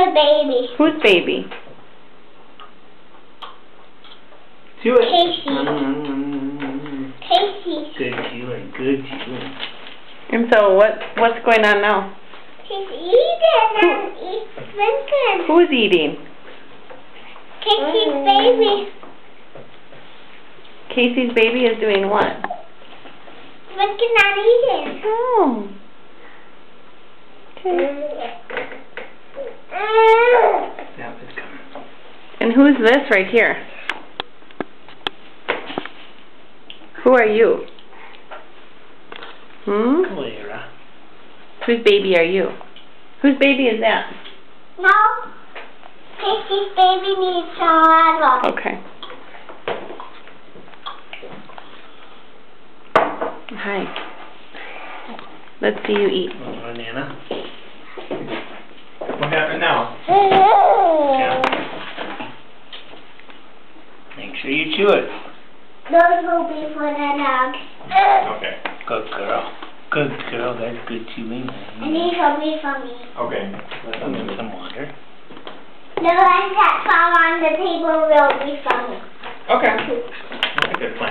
the baby. Who's baby? Do it. Casey. Casey. Good chewing, good chewing. And so what's going on now? She's eating and drinking. Who's eating? Casey's baby. Casey's baby is doing what? Drinking and eating. Oh. Okay. Yeah, it's coming. And who's this right here? Who are you? Clara. Whose baby are you? Whose baby is that? No. Casey's baby needs some water. Okay. Hi. Let's see you eat. Nana. What happened now? Yeah. Make sure you chew it. Those will be for the dog. Okay. Good girl. Good girl. That's good chewing. And these will be for me. Okay. Let them in some water. The ones that fall on the table will be for me. Okay. That's a good plan.